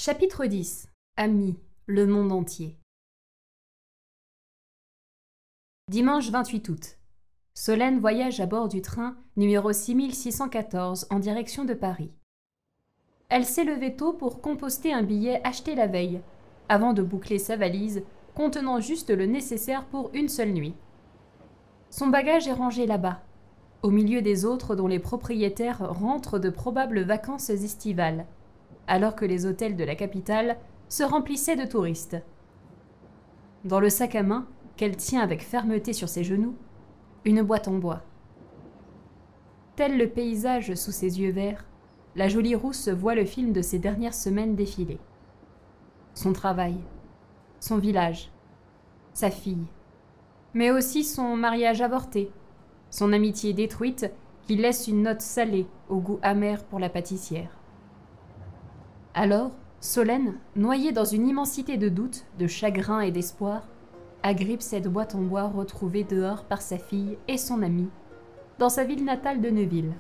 Chapitre 10. Amis, le monde entier. Dimanche 28 août. Solène voyage à bord du train numéro 6614 en direction de Paris. Elle s'est levée tôt pour composter un billet acheté la veille, avant de boucler sa valise, contenant juste le nécessaire pour une seule nuit. Son bagage est rangé là-bas, au milieu des autres dont les propriétaires rentrent de probables vacances estivales, alors que les hôtels de la capitale se remplissaient de touristes. Dans le sac à main, qu'elle tient avec fermeté sur ses genoux, une boîte en bois. Tel le paysage sous ses yeux verts, la jolie rousse voit le film de ces dernières semaines défiler. Son travail, son village, sa fille, mais aussi son mariage avorté, son amitié détruite qui laisse une note salée au goût amer pour la pâtissière. Alors, Solène, noyée dans une immensité de doutes, de chagrin et d'espoir, agrippe cette boîte en bois retrouvée dehors par sa fille et son amie, dans sa ville natale de Neuville.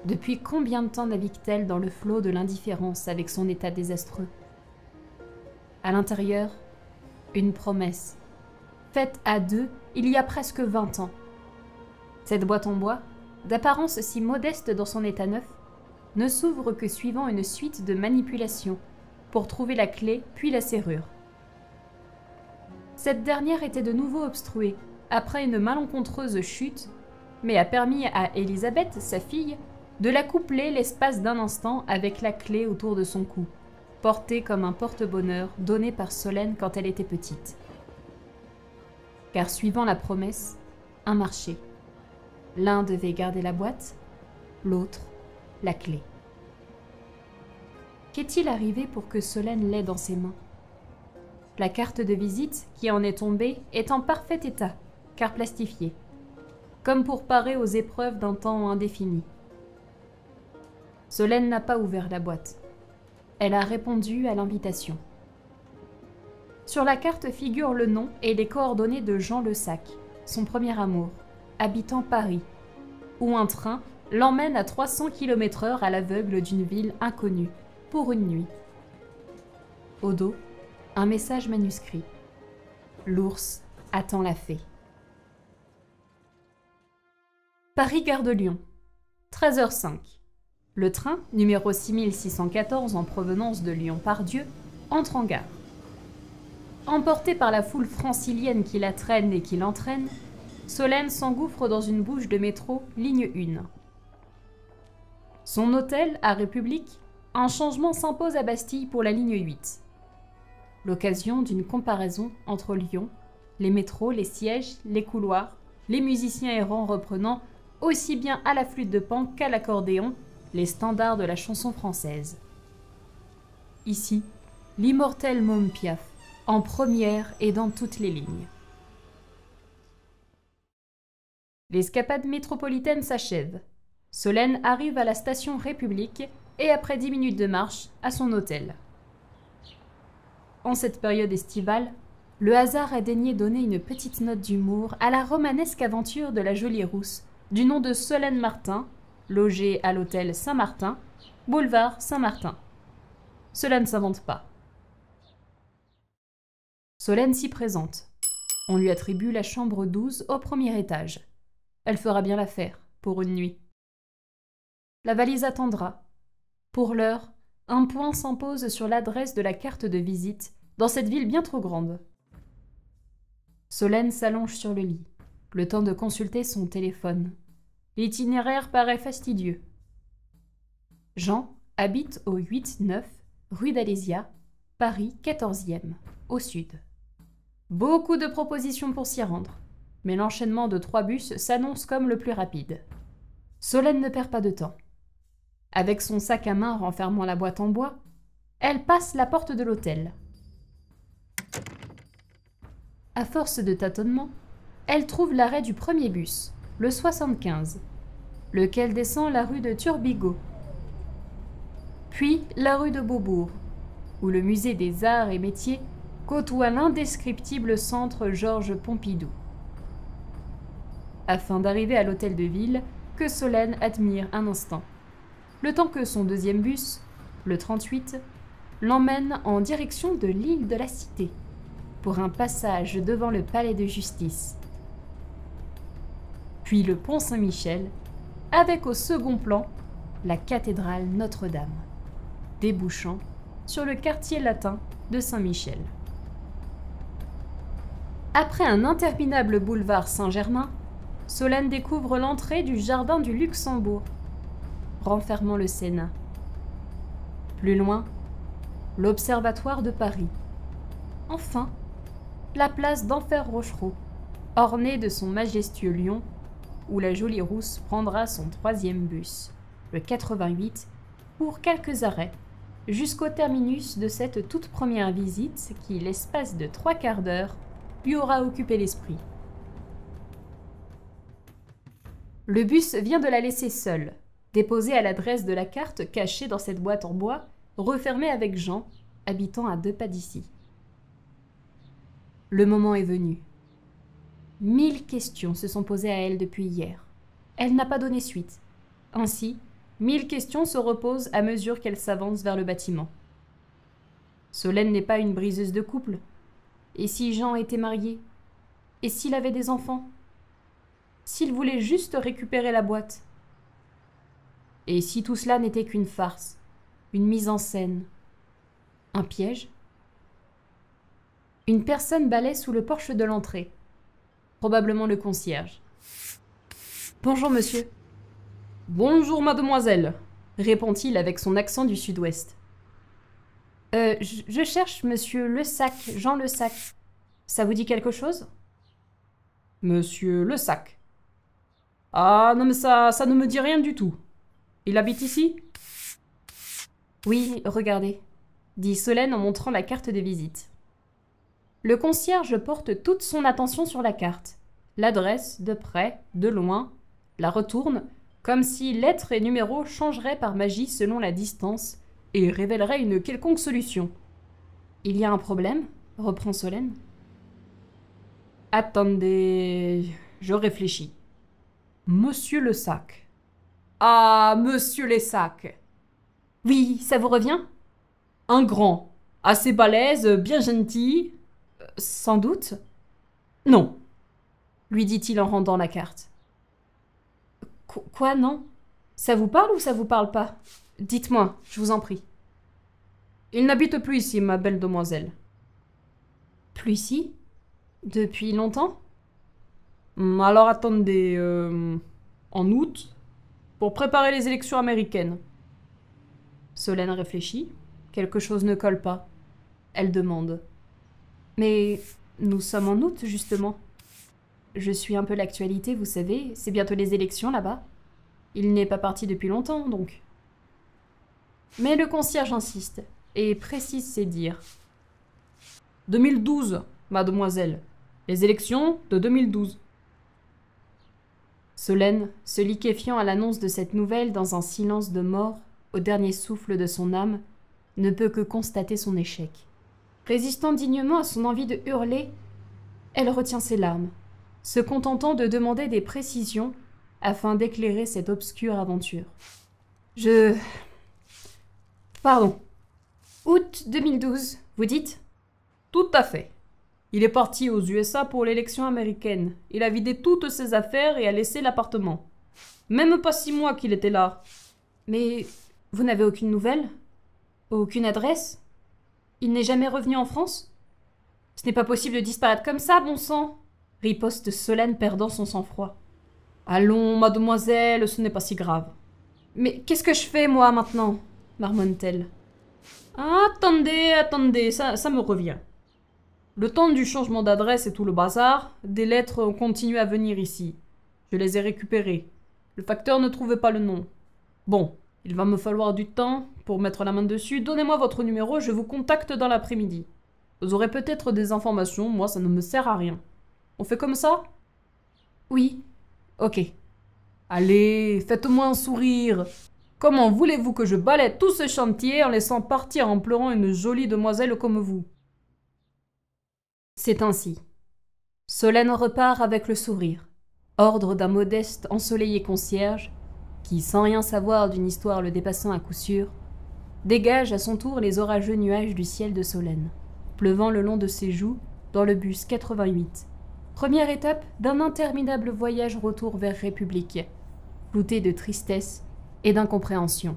Depuis combien de temps navigue-t-elle dans le flot de l'indifférence avec son état désastreux? À l'intérieur, une promesse, faite à deux il y a presque 20 ans. Cette boîte en bois, d'apparence si modeste dans son état neuf, ne s'ouvre que suivant une suite de manipulations pour trouver la clé puis la serrure. Cette dernière était de nouveau obstruée après une malencontreuse chute, mais a permis à Élisabeth, sa fille, de la coupler l'espace d'un instant avec la clé autour de son cou, portée comme un porte-bonheur donné par Solène quand elle était petite. Car suivant la promesse, un marché. L'un devait garder la boîte, l'autre la clé. Qu'est-il arrivé pour que Solène l'ait dans ses mains? La carte de visite qui en est tombée est en parfait état, car plastifiée, comme pour parer aux épreuves d'un temps indéfini. Solène n'a pas ouvert la boîte. Elle a répondu à l'invitation. Sur la carte figurent le nom et les coordonnées de Jean Le Sac, son premier amour, habitant Paris, où un train l'emmène à 300 km/h à l'aveugle d'une ville inconnue, pour une nuit. Au dos, un message manuscrit. L'ours attend la fée. Paris-Gare de Lyon, 13h05. Le train, numéro 6614 en provenance de Lyon-Pardieu, entre en gare. Emportée par la foule francilienne qui la traîne et qui l'entraîne, Solène s'engouffre dans une bouche de métro, ligne 1. Son hôtel, à République, un changement s'impose à Bastille pour la ligne 8. L'occasion d'une comparaison entre Lyon, les métros, les sièges, les couloirs, les musiciens errants reprenant aussi bien à la flûte de Pan qu'à l'accordéon les standards de la chanson française. Ici, l'immortel Môme Piaf, en première et dans toutes les lignes. L'escapade métropolitaine s'achève. Solène arrive à la station République et après 10 minutes de marche, à son hôtel. En cette période estivale, le hasard a daigné donner une petite note d'humour à la romanesque aventure de la jolie rousse, du nom de Solène Martin, logée à l'hôtel Saint-Martin, boulevard Saint-Martin. Cela ne s'invente pas. Solène s'y présente. On lui attribue la chambre 12 au premier étage. Elle fera bien l'affaire, pour une nuit. La valise attendra. Pour l'heure, un point s'impose sur l'adresse de la carte de visite, dans cette ville bien trop grande. Solène s'allonge sur le lit, le temps de consulter son téléphone. L'itinéraire paraît fastidieux. Jean habite au 8-9, rue d'Alésia, Paris 14e, au sud. Beaucoup de propositions pour s'y rendre, mais l'enchaînement de 3 bus s'annonce comme le plus rapide. Solène ne perd pas de temps. Avec son sac à main renfermant la boîte en bois, elle passe la porte de l'hôtel. À force de tâtonnements, elle trouve l'arrêt du premier bus, le 75, lequel descend la rue de Turbigo, puis la rue de Beaubourg, où le musée des arts et métiers côtoie l'indescriptible centre Georges Pompidou. Afin d'arriver à l'hôtel de ville que Solène admire un instant, le temps que son deuxième bus, le 38, l'emmène en direction de l'île de la Cité, pour un passage devant le palais de justice. Puis le pont Saint-Michel, avec au second plan la cathédrale Notre-Dame, débouchant sur le quartier latin de Saint-Michel. Après un interminable boulevard Saint-Germain, Solène découvre l'entrée du jardin du Luxembourg, renfermant le Sénat. Plus loin, l'Observatoire de Paris. Enfin, la place d'Enfer-Rochereau, ornée de son majestueux lion, où la jolie rousse prendra son 3e bus, le 88, pour quelques arrêts, jusqu'au terminus de cette toute première visite qui, l'espace de 3/4 d'heure, lui aura occupé l'esprit. Le bus vient de la laisser seule, déposée à l'adresse de la carte cachée dans cette boîte en bois, refermée avec Jean, habitant à 2 pas d'ici. Le moment est venu. 1000 questions se sont posées à elle depuis hier. Elle n'a pas donné suite. Ainsi, 1000 questions se reposent à mesure qu'elle s'avance vers le bâtiment. Solène n'est pas une briseuse de couple. Et si Jean était marié? Et s'il avait des enfants? S'il voulait juste récupérer la boîte? Et si tout cela n'était qu'une farce, une mise en scène, un piège? Une personne balaie sous le porche de l'entrée. Probablement le concierge. « Bonjour, monsieur. »« Bonjour, mademoiselle, » répond-il avec son accent du sud-ouest. « Je cherche monsieur Le Sac, Jean Le Sac. Ça vous dit quelque chose ?»« Monsieur Le Sac. Ah, non mais ça ne me dit rien du tout. Il habite ici ?»« Oui, regardez, » dit Solène en montrant la carte de visite. Le concierge porte toute son attention sur la carte, l'adresse de près, de loin, la retourne, comme si lettres et numéros changeraient par magie selon la distance et révéleraient une quelconque solution. « Il y a un problème ?» reprend Solène. « Attendez, je réfléchis. Monsieur Le Sac. Ah, monsieur Le Sac. Oui, ça vous revient? Un grand, assez balèze, bien gentil. Sans doute. Non, lui dit-il en rendant la carte. Quoi, non? Ça vous parle ou ça vous parle pas? Dites-moi, je vous en prie. Il n'habite plus ici, ma belle demoiselle. Plus ici? Depuis longtemps? Alors attendez, en août, pour préparer les élections américaines. Solène réfléchit. Quelque chose ne colle pas. Elle demande. Mais nous sommes en août, justement. Je suis un peu l'actualité, vous savez, c'est bientôt les élections là-bas. Il n'est pas parti depuis longtemps, donc. Mais le concierge insiste et précise ses dires. 2012, mademoiselle. Les élections de 2012. Solène, se liquéfiant à l'annonce de cette nouvelle dans un silence de mort, au dernier souffle de son âme, ne peut que constater son échec. Résistant dignement à son envie de hurler, elle retient ses larmes, se contentant de demander des précisions afin d'éclairer cette obscure aventure. Pardon. Août 2012, vous dites? Tout à fait. Il est parti aux USA pour l'élection américaine. Il a vidé toutes ses affaires et a laissé l'appartement. Même pas 6 mois qu'il était là. Mais vous n'avez aucune nouvelle? Aucune adresse? Il n'est jamais revenu en France? Ce n'est pas possible de disparaître comme ça, bon sang! Riposte Solène perdant son sang-froid. Allons, mademoiselle, ce n'est pas si grave. Mais qu'est-ce que je fais, moi, maintenant? Marmonne-t-elle. Attendez, ça me revient. Le temps du changement d'adresse et tout le bazar, des lettres ont continué à venir ici. Je les ai récupérées. Le facteur ne trouvait pas le nom. Bon, il va me falloir du temps pour mettre la main dessus. Donnez-moi votre numéro, je vous contacte dans l'après-midi. Vous aurez peut-être des informations, moi ça ne me sert à rien. On fait comme ça? Oui. Ok. Allez, faites-moi un sourire. Comment voulez-vous que je balaie tout ce chantier en laissant partir en pleurant une jolie demoiselle comme vous? C'est ainsi. Solène repart avec le sourire, ordre d'un modeste ensoleillé concierge, qui, sans rien savoir d'une histoire le dépassant à coup sûr, dégage à son tour les orageux nuages du ciel de Solesnes, pleuvant le long de ses joues dans le bus 88. Première étape d'un interminable voyage retour vers République, clouté de tristesse et d'incompréhension.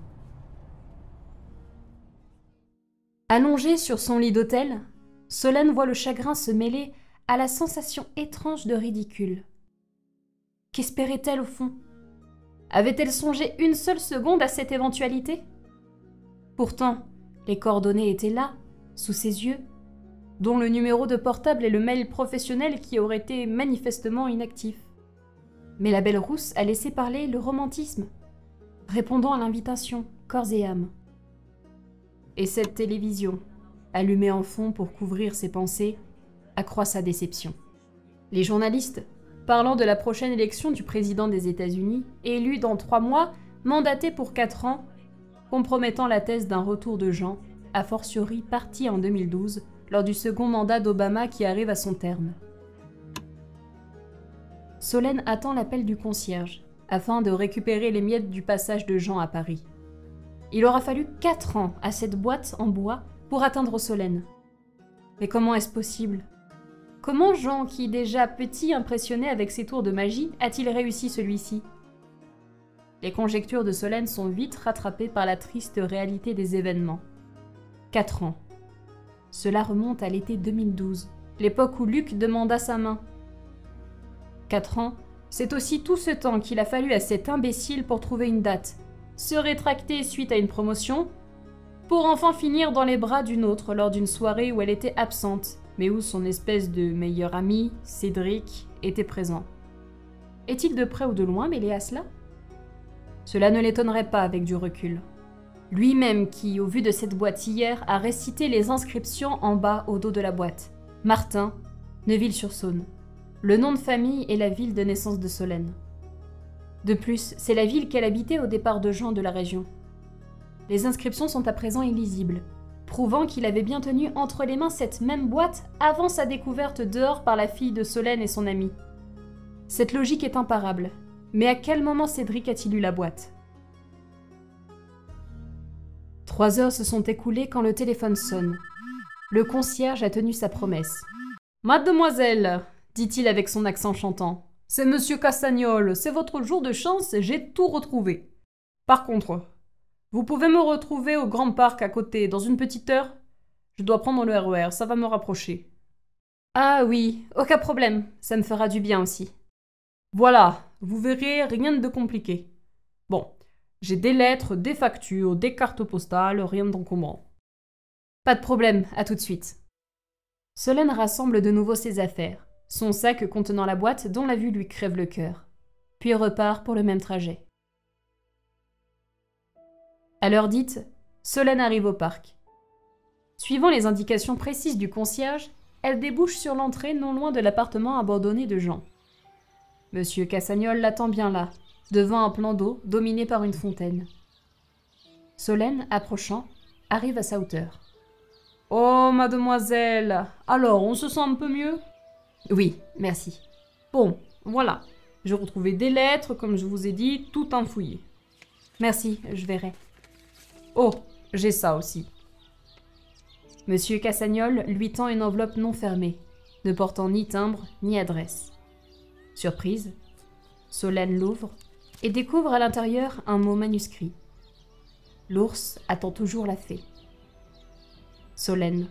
Allongée sur son lit d'hôtel, Solène voit le chagrin se mêler à la sensation étrange de ridicule. Qu'espérait-elle au fond? Avait-elle songé une seule seconde à cette éventualité? Pourtant, les coordonnées étaient là, sous ses yeux, dont le numéro de portable et le mail professionnel qui aurait été manifestement inactifs. Mais la belle rousse a laissé parler le romantisme, répondant à l'invitation, corps et âme. Et cette télévision, allumée en fond pour couvrir ses pensées, accroît sa déception. Les journalistes, parlant de la prochaine élection du président des États-Unis, élu dans 3 mois, mandaté pour 4 ans, compromettant la thèse d'un retour de Jean, a fortiori parti en 2012, lors du second mandat d'Obama qui arrive à son terme. Solène attend l'appel du concierge, afin de récupérer les miettes du passage de Jean à Paris. Il aura fallu 4 ans à cette boîte en bois pour atteindre Solène. Mais comment est-ce possible? Comment Jean, qui déjà petit impressionné avec ses tours de magie, a-t-il réussi celui-ci? Les conjectures de Solène sont vite rattrapées par la triste réalité des événements. 4 ans. Cela remonte à l'été 2012, l'époque où Luc demanda sa main. 4 ans, c'est aussi tout ce temps qu'il a fallu à cet imbécile pour trouver une date, se rétracter suite à une promotion, pour enfin finir dans les bras d'une autre lors d'une soirée où elle était absente, mais où son espèce de meilleur ami, Cédric, était présent. Est-il de près ou de loin mêlé à cela? Cela ne l'étonnerait pas avec du recul. Lui-même qui, au vu de cette boîte hier, a récité les inscriptions en bas au dos de la boîte. Martin, Neuville-sur-Saône. Le nom de famille et la ville de naissance de Solène. De plus, c'est la ville qu'elle habitait au départ de Jean de la région. Les inscriptions sont à présent illisibles, prouvant qu'il avait bien tenu entre les mains cette même boîte avant sa découverte dehors par la fille de Solène et son ami. Cette logique est imparable, mais à quel moment Cédric a-t-il eu la boîte? 3 heures se sont écoulées quand le téléphone sonne. Le concierge a tenu sa promesse. « Mademoiselle !» dit-il avec son accent chantant. « C'est Monsieur Castagnol, c'est votre jour de chance, j'ai tout retrouvé. Par contre, vous pouvez me retrouver au Grand Parc à côté, dans une petite heure? Je dois prendre le RER, ça va me rapprocher. » « Ah oui, aucun problème, ça me fera du bien aussi. » Voilà, vous verrez, rien de compliqué. Bon, j'ai des lettres, des factures, des cartes postales, rien d'encombrant. Pas de problème, à tout de suite. Solène rassemble de nouveau ses affaires, son sac contenant la boîte dont la vue lui crève le cœur, puis repart pour le même trajet. À l'heure dite, Solène arrive au parc. Suivant les indications précises du concierge, elle débouche sur l'entrée non loin de l'appartement abandonné de Jean. Monsieur Castagnol l'attend bien là, devant un plan d'eau dominé par une fontaine. Solène, approchant, arrive à sa hauteur. « Oh, mademoiselle, alors on se sent un peu mieux ?»« Oui, merci. Bon, voilà, j'ai retrouvé des lettres, comme je vous ai dit, tout enfouillé. »« Merci, je verrai. »« Oh, j'ai ça aussi. » Monsieur Castagnol lui tend une enveloppe non fermée, ne portant ni timbre ni adresse. Surprise, Solène l'ouvre et découvre à l'intérieur un mot manuscrit. L'ours attend toujours la fée. Solène,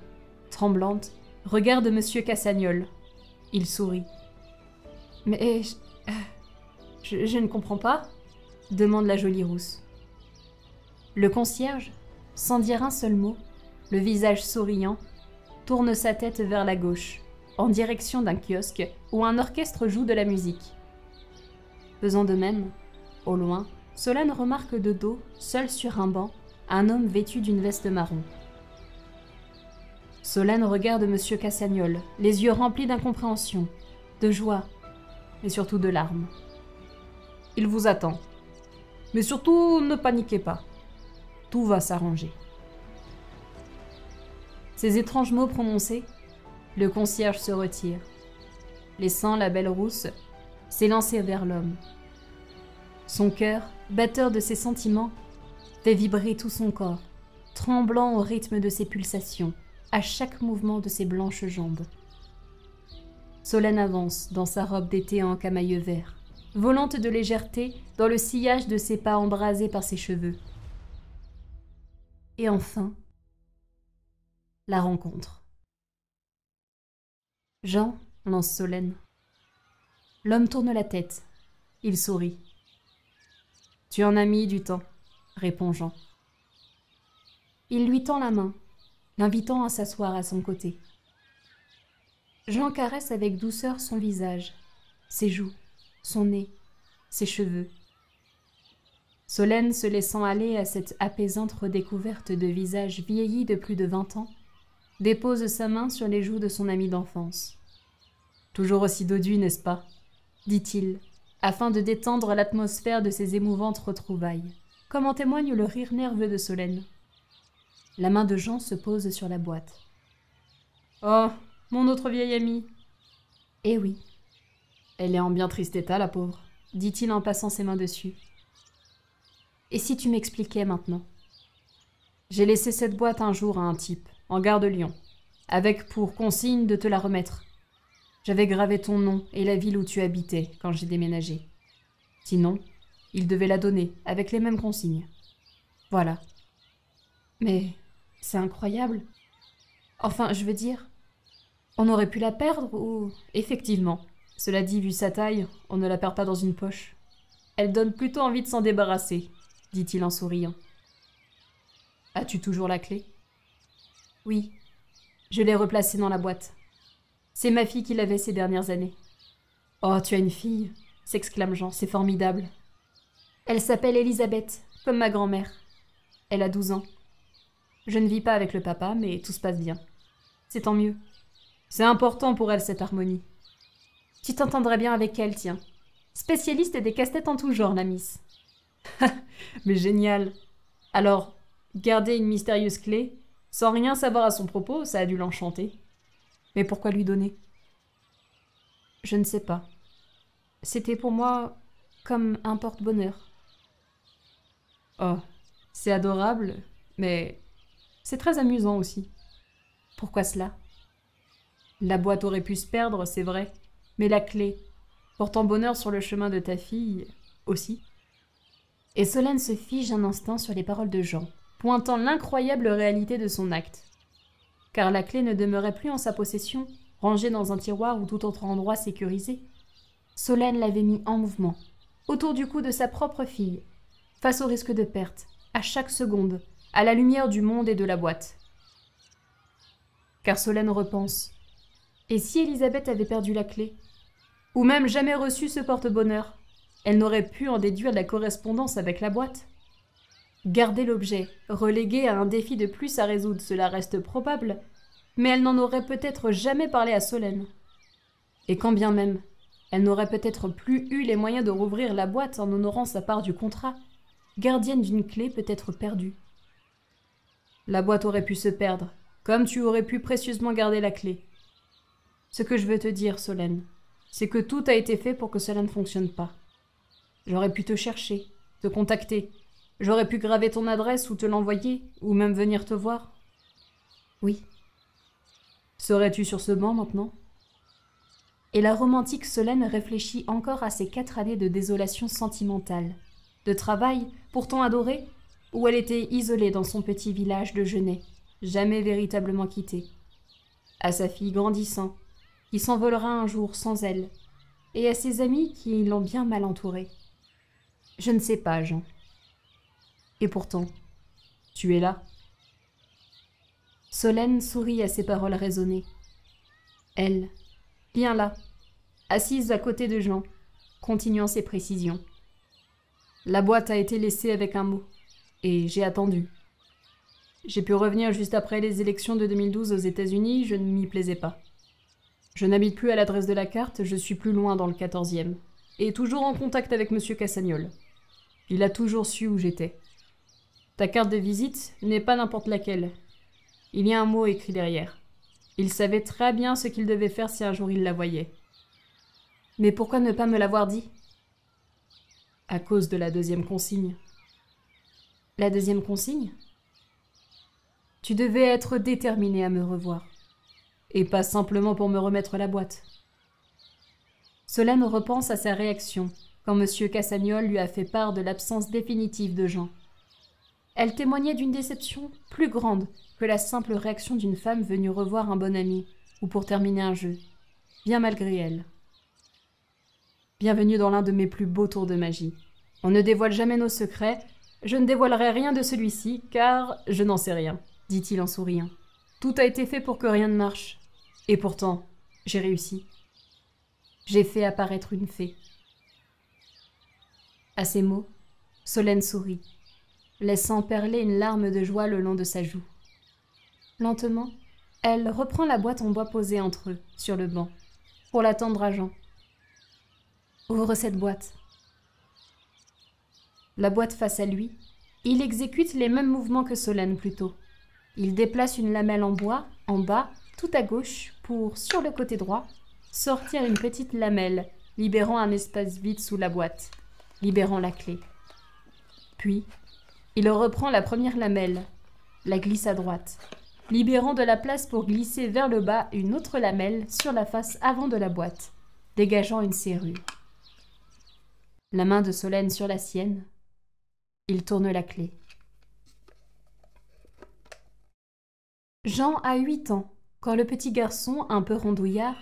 tremblante, regarde Monsieur Castagnol. Il sourit. « Mais je ne comprends pas ?» demande la jolie rousse. Le concierge, sans dire un seul mot, le visage souriant, tourne sa tête vers la gauche, en direction d'un kiosque où un orchestre joue de la musique. Faisant de même, au loin, Solène remarque de dos, seul sur un banc, un homme vêtu d'une veste marron. Solène regarde Monsieur Castagnol, les yeux remplis d'incompréhension, de joie, mais surtout de larmes. Il vous attend. Mais surtout, ne paniquez pas. Tout va s'arranger. Ces étranges mots prononcés, le concierge se retire, laissant la belle rousse s'élancer vers l'homme. Son cœur, batteur de ses sentiments, fait vibrer tout son corps, tremblant au rythme de ses pulsations, à chaque mouvement de ses blanches jambes. Solène avance dans sa robe d'été en camailleux vert, volante de légèreté dans le sillage de ses pas embrasés par ses cheveux. Et enfin, la rencontre. « Jean », lance Solène. L'homme tourne la tête. Il sourit. « Tu en as mis du temps », répond Jean. Il lui tend la main, l'invitant à s'asseoir à son côté. Jean caresse avec douceur son visage, ses joues, son nez, ses cheveux. Solène, se laissant aller à cette apaisante redécouverte de visage vieilli de plus de 20 ans, dépose sa main sur les joues de son ami d'enfance. « Toujours aussi dodu, n'est-ce pas ?» dit-il, afin de détendre l'atmosphère de ces émouvantes retrouvailles, comme en témoigne le rire nerveux de Solène. La main de Jean se pose sur la boîte. « Oh, mon autre vieil ami !»« Eh oui. »« Elle est en bien triste état, la pauvre, » dit-il en passant ses mains dessus. « Et si tu m'expliquais maintenant ?»« J'ai laissé cette boîte un jour à un type, en gare de Lyon, avec pour consigne de te la remettre. J'avais gravé ton nom et la ville où tu habitais quand j'ai déménagé. Sinon, il devait la donner, avec les mêmes consignes. Voilà. Mais c'est incroyable. Enfin, je veux dire, on aurait pu la perdre ou... Effectivement, cela dit, vu sa taille, on ne la perd pas dans une poche. Elle donne plutôt envie de s'en débarrasser, dit-il en souriant. As-tu toujours la clé ? Oui, je l'ai replacée dans la boîte. C'est ma fille qui l'avait ces dernières années. Oh, tu as une fille, s'exclame Jean, c'est formidable. Elle s'appelle Elisabeth, comme ma grand-mère. Elle a 12 ans. Je ne vis pas avec le papa, mais tout se passe bien. C'est tant mieux. C'est important pour elle, cette harmonie. Tu t'entendrais bien avec elle, tiens. Spécialiste des casse-têtes en tout genre, la miss. Mais génial. Alors, garder une mystérieuse clé, sans rien savoir à son propos, ça a dû l'enchanter. Mais pourquoi lui donner? Je ne sais pas. C'était pour moi comme un porte-bonheur. Oh, c'est adorable, mais c'est très amusant aussi. Pourquoi cela? La boîte aurait pu se perdre, c'est vrai, mais la clé, portant bonheur sur le chemin de ta fille, aussi. Et Solène se fige un instant sur les paroles de Jean, pointant l'incroyable réalité de son acte. Car la clé ne demeurait plus en sa possession, rangée dans un tiroir ou tout autre endroit sécurisé. Solène l'avait mis en mouvement, autour du cou de sa propre fille, face au risque de perte, à chaque seconde, à la lumière du monde et de la boîte. Car Solène repense. Et si Elisabeth avait perdu la clé, ou même jamais reçu ce porte-bonheur, elle n'aurait pu en déduire la correspondance avec la boîte. Garder l'objet, relégué à un défi de plus à résoudre, cela reste probable, mais elle n'en aurait peut-être jamais parlé à Solène. Et quand bien même, elle n'aurait peut-être plus eu les moyens de rouvrir la boîte en honorant sa part du contrat, gardienne d'une clé peut-être perdue. La boîte aurait pu se perdre, comme tu aurais pu précieusement garder la clé. Ce que je veux te dire, Solène, c'est que tout a été fait pour que cela ne fonctionne pas. J'aurais pu te chercher, te contacter. J'aurais pu graver ton adresse ou te l'envoyer, ou même venir te voir. Oui. Serais-tu sur ce banc maintenant? Et la romantique Solène réfléchit encore à ces 4 années de désolation sentimentale, de travail, pourtant adoré, où elle était isolée dans son petit village de Genêt, jamais véritablement quittée. À sa fille grandissant, qui s'envolera un jour sans elle, et à ses amis qui l'ont bien mal entourée. Je ne sais pas, Jean. Et pourtant, tu es là. Solène sourit à ces paroles raisonnées. Elle, bien là, assise à côté de Jean, continuant ses précisions. La boîte a été laissée avec un mot, et j'ai attendu. J'ai pu revenir juste après les élections de 2012 aux États-Unis, je ne m'y plaisais pas. Je n'habite plus à l'adresse de la carte, je suis plus loin dans le 14e, et toujours en contact avec M. Cassagnol. Il a toujours su où j'étais. Ta carte de visite n'est pas n'importe laquelle. Il y a un mot écrit derrière. Il savait très bien ce qu'il devait faire si un jour il la voyait. Mais pourquoi ne pas me l'avoir dit? À cause de la 2e consigne. La 2e consigne? Tu devais être déterminé à me revoir. Et pas simplement pour me remettre la boîte. » Solène repense à sa réaction quand M. Cassagnol lui a fait part de l'absence définitive de Jean. Elle témoignait d'une déception plus grande que la simple réaction d'une femme venue revoir un bon ami ou pour terminer un jeu, bien malgré elle. « Bienvenue dans l'un de mes plus beaux tours de magie. On ne dévoile jamais nos secrets. Je ne dévoilerai rien de celui-ci, car je n'en sais rien, dit-il en souriant. Tout a été fait pour que rien ne marche. Et pourtant, j'ai réussi. J'ai fait apparaître une fée. » À ces mots, Solène sourit, laissant perler une larme de joie le long de sa joue. Lentement, elle reprend la boîte en bois posée entre eux, sur le banc, pour la tendre à Jean. « Ouvre cette boîte. » La boîte face à lui, il exécute les mêmes mouvements que Solène plutôt. Il déplace une lamelle en bois, en bas, tout à gauche, pour, sur le côté droit, sortir une petite lamelle, libérant un espace vide sous la boîte, libérant la clé. Puis, il reprend la première lamelle, la glisse à droite, libérant de la place pour glisser vers le bas une autre lamelle sur la face avant de la boîte, dégageant une serrure. La main de Solène sur la sienne, il tourne la clé. Jean a 8 ans, quand le petit garçon, un peu rondouillard,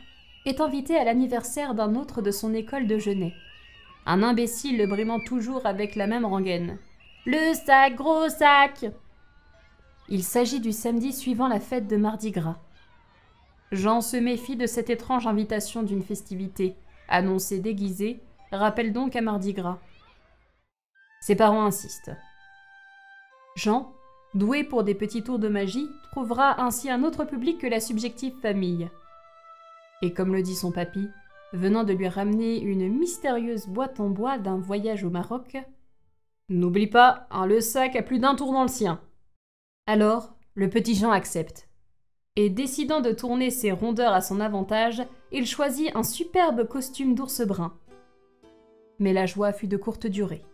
est invité à l'anniversaire d'un autre de son école de Genêt. Un imbécile le brimant toujours avec la même rengaine. « Le sac, gros sac !» Il s'agit du samedi suivant la fête de Mardi Gras. Jean se méfie de cette étrange invitation d'une festivité, annoncée déguisée, rappelle donc à Mardi Gras. Ses parents insistent. Jean, doué pour des petits tours de magie, trouvera ainsi un autre public que la subjective famille. Et comme le dit son papy, venant de lui ramener une mystérieuse boîte en bois d'un voyage au Maroc, « N'oublie pas, le sac a plus d'un tour dans le sien. » Alors, le petit Jean accepte. Et décidant de tourner ses rondeurs à son avantage, il choisit un superbe costume d'ours brun. Mais la joie fut de courte durée.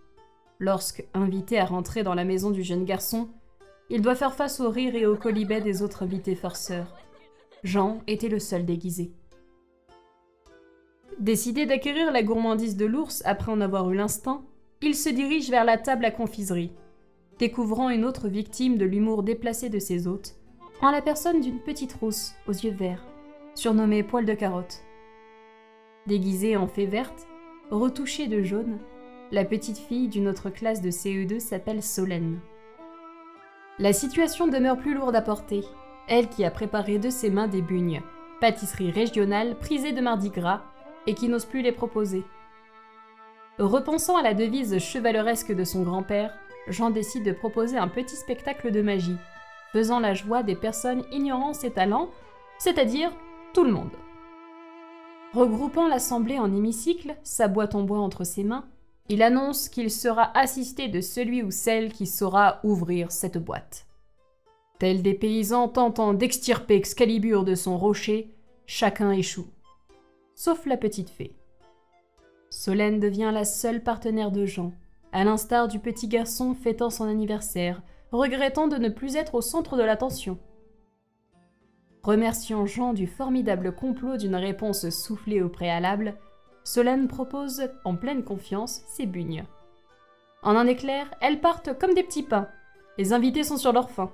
Lorsque, invité à rentrer dans la maison du jeune garçon, il doit faire face au rire et au quolibet des autres invités farceurs. Jean était le seul déguisé. Décidé d'acquérir la gourmandise de l'ours après en avoir eu l'instinct, il se dirige vers la table à confiserie, découvrant une autre victime de l'humour déplacé de ses hôtes, en la personne d'une petite rousse aux yeux verts, surnommée Poil de Carotte. Déguisée en fée verte, retouchée de jaune, la petite fille d'une autre classe de CE2 s'appelle Solène. La situation demeure plus lourde à porter, elle qui a préparé de ses mains des bugnes, pâtisserie régionale prisée de Mardi Gras, et qui n'ose plus les proposer. Repensant à la devise chevaleresque de son grand-père, Jean décide de proposer un petit spectacle de magie, faisant la joie des personnes ignorant ses talents, c'est-à-dire tout le monde. Regroupant l'assemblée en hémicycle, sa boîte en bois entre ses mains, il annonce qu'il sera assisté de celui ou celle qui saura ouvrir cette boîte. Tels des paysans tentant d'extirper Excalibur de son rocher, chacun échoue. Sauf la petite fée. Solène devient la seule partenaire de Jean, à l'instar du petit garçon fêtant son anniversaire, regrettant de ne plus être au centre de l'attention. Remerciant Jean du formidable complot d'une réponse soufflée au préalable, Solène propose, en pleine confiance, ses bugnes. En un éclair, elles partent comme des petits pains. Les invités sont sur leur faim.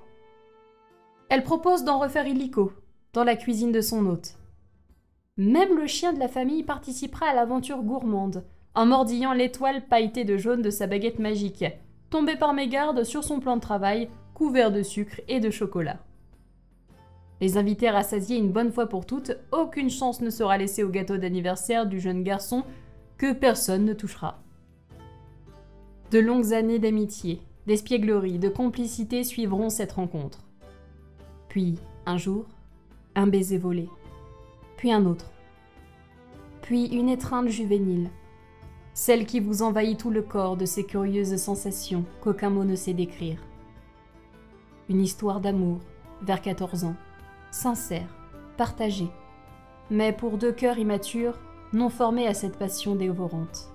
Elle propose d'en refaire illico, dans la cuisine de son hôte. Même le chien de la famille participera à l'aventure gourmande, en mordillant l'étoile pailletée de jaune de sa baguette magique, tombée par mégarde sur son plan de travail, couvert de sucre et de chocolat. Les invités rassasiés une bonne fois pour toutes, aucune chance ne sera laissée au gâteau d'anniversaire du jeune garçon que personne ne touchera. De longues années d'amitié, d'espièglerie, de complicité suivront cette rencontre. Puis, un jour, un baiser volé. Puis un autre. Puis une étreinte juvénile. Celle qui vous envahit tout le corps de ces curieuses sensations qu'aucun mot ne sait décrire. Une histoire d'amour, vers 14 ans. Sincère, partagée, mais pour deux cœurs immatures, non formés à cette passion dévorante.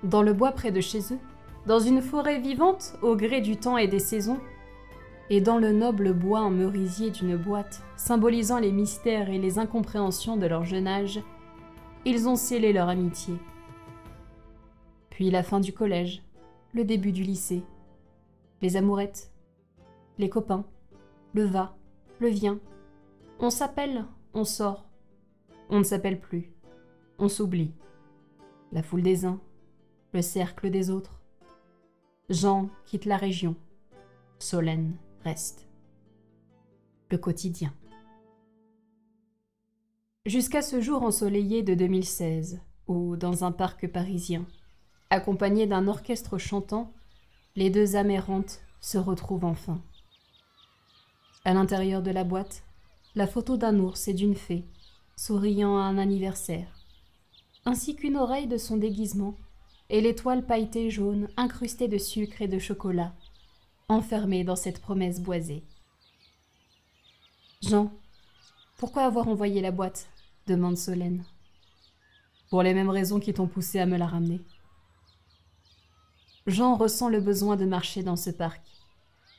Dans le bois près de chez eux, dans une forêt vivante au gré du temps et des saisons, et dans le noble bois en merisier d'une boîte, symbolisant les mystères et les incompréhensions de leur jeune âge, ils ont scellé leur amitié. Puis la fin du collège, le début du lycée, les amourettes, les copains, le va, le vient. On s'appelle, on sort. On ne s'appelle plus. On s'oublie. La foule des uns, le cercle des autres. Jean quitte la région. Solène reste. Le quotidien. Jusqu'à ce jour ensoleillé de 2016, où, dans un parc parisien, accompagnés d'un orchestre chantant, les deux âmes errantes se retrouvent enfin. À l'intérieur de la boîte, la photo d'un ours et d'une fée, souriant à un anniversaire, ainsi qu'une oreille de son déguisement, et l'étoile pailletée jaune incrustée de sucre et de chocolat, enfermée dans cette promesse boisée. « Jean, pourquoi avoir envoyé la boîte ?» demande Solène. « Pour les mêmes raisons qui t'ont poussé à me la ramener. » Jean ressent le besoin de marcher dans ce parc,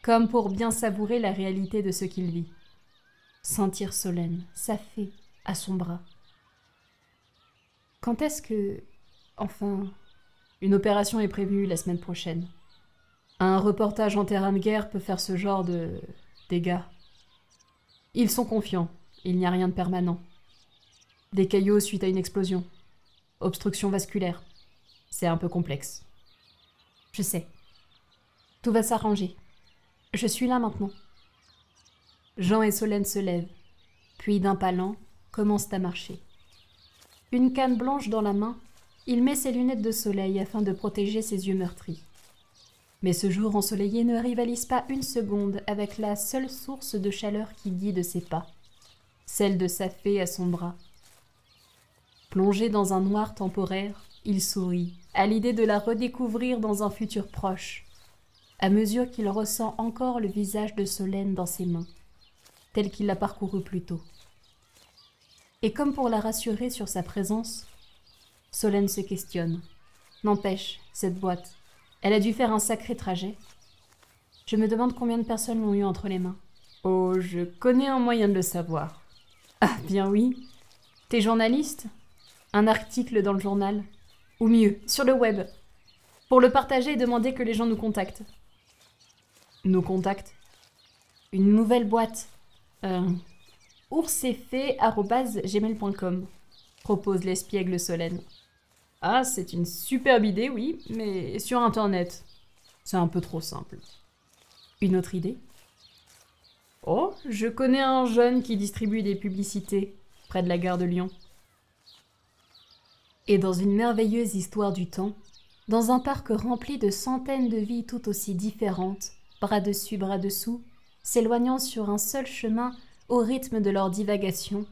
comme pour bien savourer la réalité de ce qu'il vit. Sentir Solène, sa fée, à son bras. Quand est-ce que... Enfin, une opération est prévue la semaine prochaine. Un reportage en terrain de guerre peut faire ce genre de dégâts. Ils sont confiants, il n'y a rien de permanent. Des caillots suite à une explosion. Obstruction vasculaire. C'est un peu complexe. Je sais. Tout va s'arranger. Je suis là maintenant. Jean et Solène se lèvent, puis d'un pas lent, commencent à marcher. Une canne blanche dans la main, il met ses lunettes de soleil afin de protéger ses yeux meurtris. Mais ce jour ensoleillé ne rivalise pas une seconde avec la seule source de chaleur qui guide ses pas, celle de sa fée à son bras. Plongé dans un noir temporaire, il sourit, à l'idée de la redécouvrir dans un futur proche, à mesure qu'il ressent encore le visage de Solène dans ses mains, tel qu'il l'a parcouru plus tôt. Et comme pour la rassurer sur sa présence, Solène se questionne. N'empêche, cette boîte, elle a dû faire un sacré trajet. Je me demande combien de personnes l'ont eu entre les mains. Oh, je connais un moyen de le savoir. Ah, bien oui. T'es journaliste ? Un article dans le journal ? Ou mieux, sur le web. Pour le partager et demander que les gens nous contactent. Nous contactent ? Une nouvelle boîte. oursefait@gmail.com, propose l'espiègle Solène. Ah, c'est une superbe idée, oui, mais sur Internet. C'est un peu trop simple. Une autre idée ? Oh, je connais un jeune qui distribue des publicités près de la gare de Lyon. Et dans une merveilleuse histoire du temps, dans un parc rempli de centaines de vies tout aussi différentes, bras dessus, bras dessous, s'éloignant sur un seul chemin au rythme de leur divagation,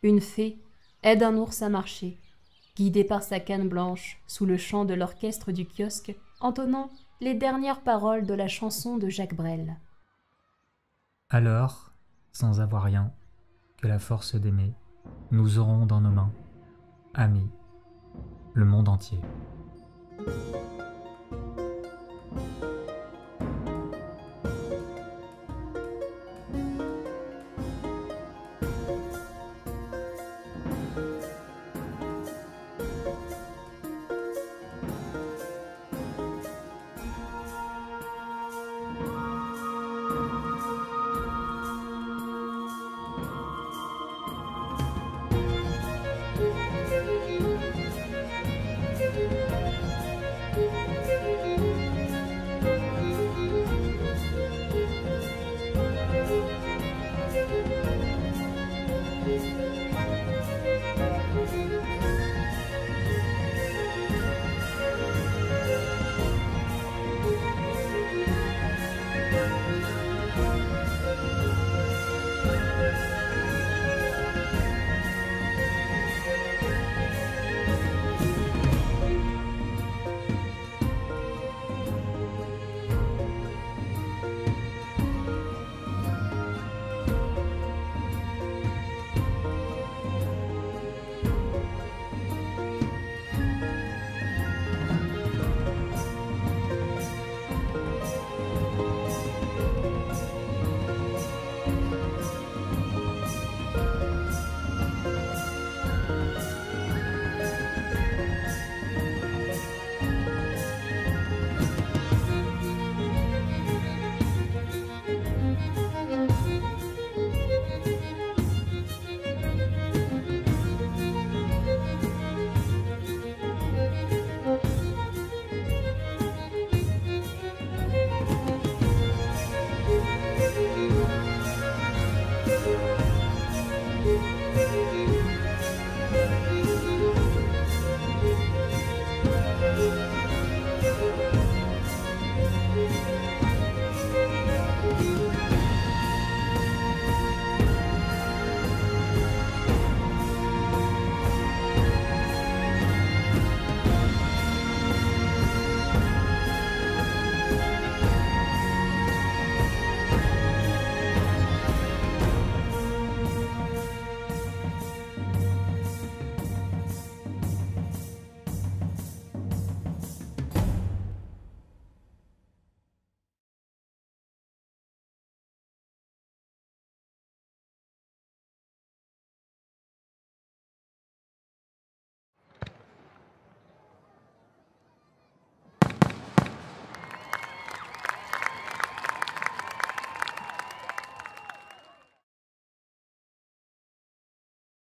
une fée aide un ours à marcher, guidé par sa canne blanche sous le chant de l'orchestre du kiosque, entonnant les dernières paroles de la chanson de Jacques Brel. Alors, sans avoir rien que la force d'aimer, nous aurons dans nos mains, amis, le monde entier.